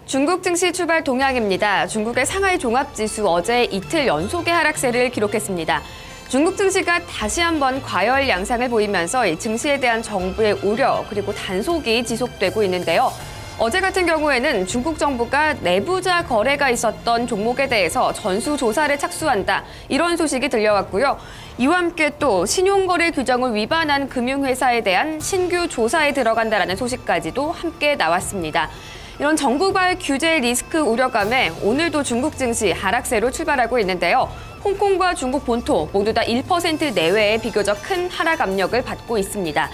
중국 증시 출발 동향입니다. 중국의 상하이 종합지수 어제 이틀 연속의 하락세를 기록했습니다. 중국 증시가 다시 한번 과열 양상을 보이면서 이 증시에 대한 정부의 우려 그리고 단속이 지속되고 있는데요. 어제 같은 경우에는 중국 정부가 내부자 거래가 있었던 종목에 대해서 전수조사를 착수한다. 이런 소식이 들려왔고요. 이와 함께 또 신용거래 규정을 위반한 금융회사에 대한 신규 조사에 들어간다라는 소식까지도 함께 나왔습니다. 이런 정부발 규제 리스크 우려감에 오늘도 중국 증시 하락세로 출발하고 있는데요. 홍콩과 중국 본토 모두 다 1% 내외의 비교적 큰 하락 압력을 받고 있습니다.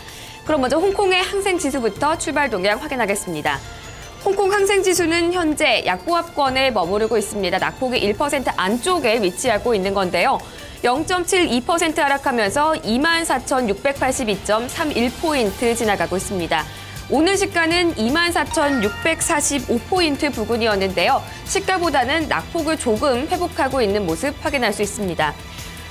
그럼 먼저 홍콩의 항생지수부터 출발 동향 확인하겠습니다. 홍콩 항생지수는 현재 약보합권에 머무르고 있습니다. 낙폭이 1% 안쪽에 위치하고 있는 건데요. 0.72% 하락하면서 24,682.31포인트 지나가고 있습니다. 오늘 시가는 24,645포인트 부근이었는데요. 시가보다는 낙폭을 조금 회복하고 있는 모습 확인할 수 있습니다.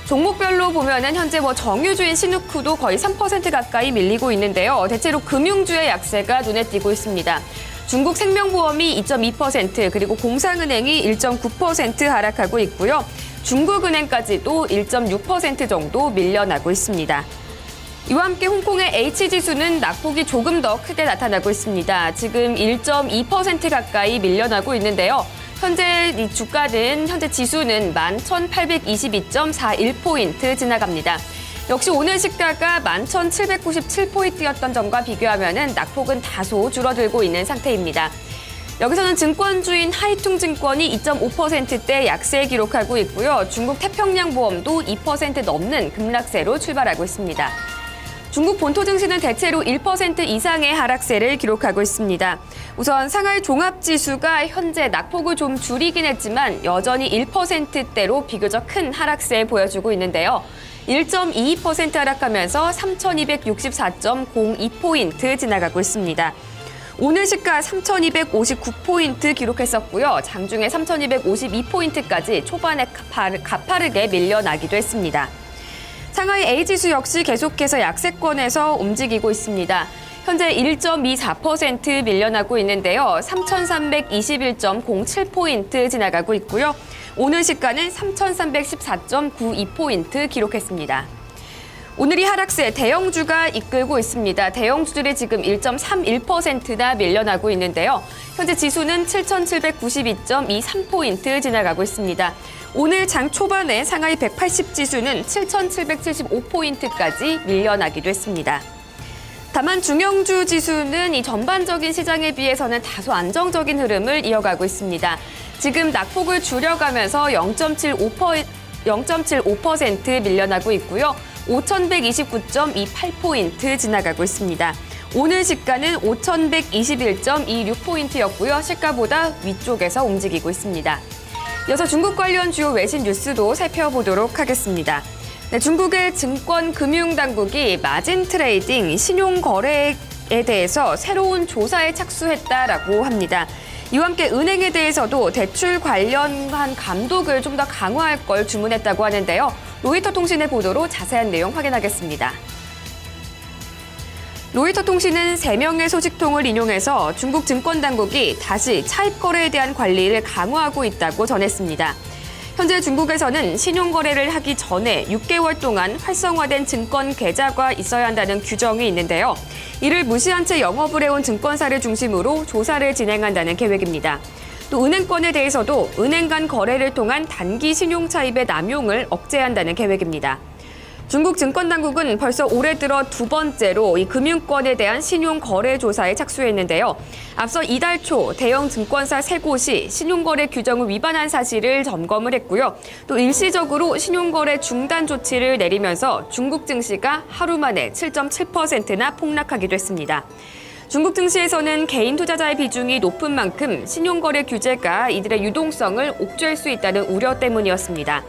종목별로 보면은 현재 정유주인 신우쿠도 거의 3% 가까이 밀리고 있는데요. 대체로 금융주의 약세가 눈에 띄고 있습니다. 중국 생명보험이 2.2%, 그리고 공상은행이 1.9% 하락하고 있고요. 중국은행까지도 1.6% 정도 밀려나고 있습니다. 이와 함께 홍콩의 H지수는 낙폭이 조금 더 크게 나타나고 있습니다. 지금 1.2% 가까이 밀려나고 있는데요. 현재 지수는 11,822.41포인트 지나갑니다. 역시 오늘 시가가 11,797포인트였던 점과 비교하면 낙폭은 다소 줄어들고 있는 상태입니다. 여기서는 증권주인 하이퉁증권이 2.5%대 약세 기록하고 있고요. 중국 태평양보험도 2% 넘는 급락세로 출발하고 있습니다. 중국 본토 증시는 대체로 1% 이상의 하락세를 기록하고 있습니다. 우선 상하이 종합지수가 현재 낙폭을 좀 줄이긴 했지만 여전히 1%대로 비교적 큰 하락세 보여주고 있는데요. 1.22% 하락하면서 3,264.02포인트 지나가고 있습니다. 오늘 시가 3,259포인트 기록했었고요. 장중에 3,252포인트까지 초반에 가파르게 밀려나기도 했습니다. 상하이 A지수 역시 계속해서 약세권에서 움직이고 있습니다. 현재 1.24% 밀려나고 있는데요. 3,321.07포인트 지나가고 있고요. 오늘 시가는 3,314.92포인트 기록했습니다. 오늘 이 하락세 대형주가 이끌고 있습니다. 대형주들이 지금 1.31%나 밀려나고 있는데요. 현재 지수는 7,792.23포인트 지나가고 있습니다. 오늘 장 초반에 상하이 180지수는 7,775포인트까지 밀려나기도 했습니다. 다만 중형주 지수는 이 전반적인 시장에 비해서는 다소 안정적인 흐름을 이어가고 있습니다. 지금 낙폭을 줄여가면서 0.75% 밀려나고 있고요. 5,129.28포인트 지나가고 있습니다. 오늘 시가는 5,121.26포인트였고요. 시가보다 위쪽에서 움직이고 있습니다. 이어서 중국 관련 주요 외신 뉴스도 살펴보도록 하겠습니다. 네, 중국의 증권금융당국이 마진 트레이딩, 신용거래에 대해서 새로운 조사에 착수했다라고 합니다. 이와 함께 은행에 대해서도 대출 관련한 감독을 좀 더 강화할 걸 주문했다고 하는데요. 로이터 통신의 보도로 자세한 내용 확인하겠습니다. 로이터 통신은 3명의 소식통을 인용해서 중국 증권당국이 다시 차입거래에 대한 관리를 강화하고 있다고 전했습니다. 현재 중국에서는 신용거래를 하기 전에 6개월 동안 활성화된 증권 계좌가 있어야 한다는 규정이 있는데요. 이를 무시한 채 영업을 해온 증권사를 중심으로 조사를 진행한다는 계획입니다. 또 은행권에 대해서도 은행 간 거래를 통한 단기 신용 차입의 남용을 억제한다는 계획입니다. 중국 증권당국은 벌써 올해 들어 두 번째로 이 금융권에 대한 신용 거래 조사에 착수했는데요. 앞서 이달 초 대형 증권사 3곳이 신용거래 규정을 위반한 사실을 점검을 했고요. 또 일시적으로 신용거래 중단 조치를 내리면서 중국 증시가 하루 만에 7.7%나 폭락하기도 했습니다. 중국 증시에서는 개인 투자자의 비중이 높은 만큼 신용거래 규제가 이들의 유동성을 옥죄할 수 있다는 우려 때문이었습니다.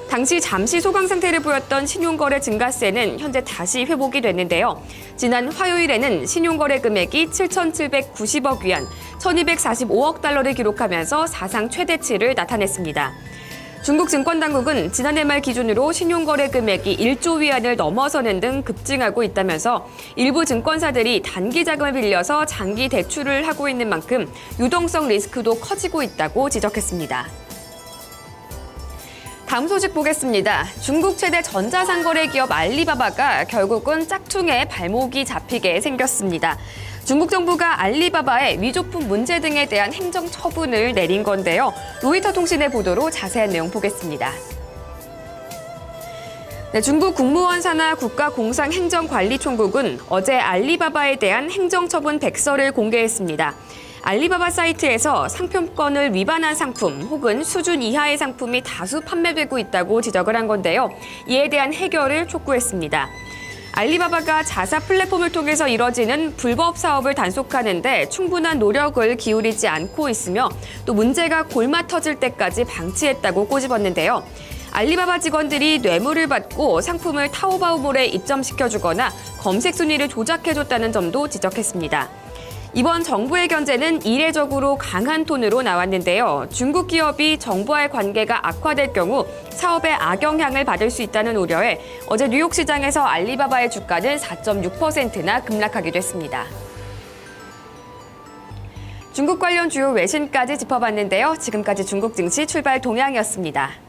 당시 잠시 소강 상태를 보였던 신용거래 증가세는 현재 다시 회복이 됐는데요. 지난 화요일에는 신용거래 금액이 7,790억 위안, 1,245억 달러를 기록하면서 사상 최대치를 나타냈습니다. 중국 증권당국은 지난해 말 기준으로 신용거래 금액이 1조 위안을 넘어서는 등 급증하고 있다면서 일부 증권사들이 단기 자금을 빌려서 장기 대출을 하고 있는 만큼 유동성 리스크도 커지고 있다고 지적했습니다. 다음 소식 보겠습니다. 중국 최대 전자상거래 기업 알리바바가 결국은 짝퉁의 발목이 잡히게 생겼습니다. 중국 정부가 알리바바의 위조품 문제 등에 대한 행정 처분을 내린 건데요. 로이터 통신의 보도로 자세한 내용 보겠습니다. 네, 중국 국무원 산하 국가공상행정관리총국은 어제 알리바바에 대한 행정처분 백서를 공개했습니다. 알리바바 사이트에서 상품권을 위반한 상품 혹은 수준 이하의 상품이 다수 판매되고 있다고 지적을 한 건데요. 이에 대한 해결을 촉구했습니다. 알리바바가 자사 플랫폼을 통해서 이뤄지는 불법 사업을 단속하는 데 충분한 노력을 기울이지 않고 있으며 또 문제가 골마 터질 때까지 방치했다고 꼬집었는데요. 알리바바 직원들이 뇌물을 받고 상품을 타오바오몰에 입점시켜주거나 검색 순위를 조작해줬다는 점도 지적했습니다. 이번 정부의 견제는 이례적으로 강한 톤으로 나왔는데요. 중국 기업이 정부와의 관계가 악화될 경우 사업에 악영향을 받을 수 있다는 우려에 어제 뉴욕 시장에서 알리바바의 주가는 4.6%나 급락하기도 했습니다. 중국 관련 주요 외신까지 짚어봤는데요. 지금까지 중국 증시 출발 동향이었습니다.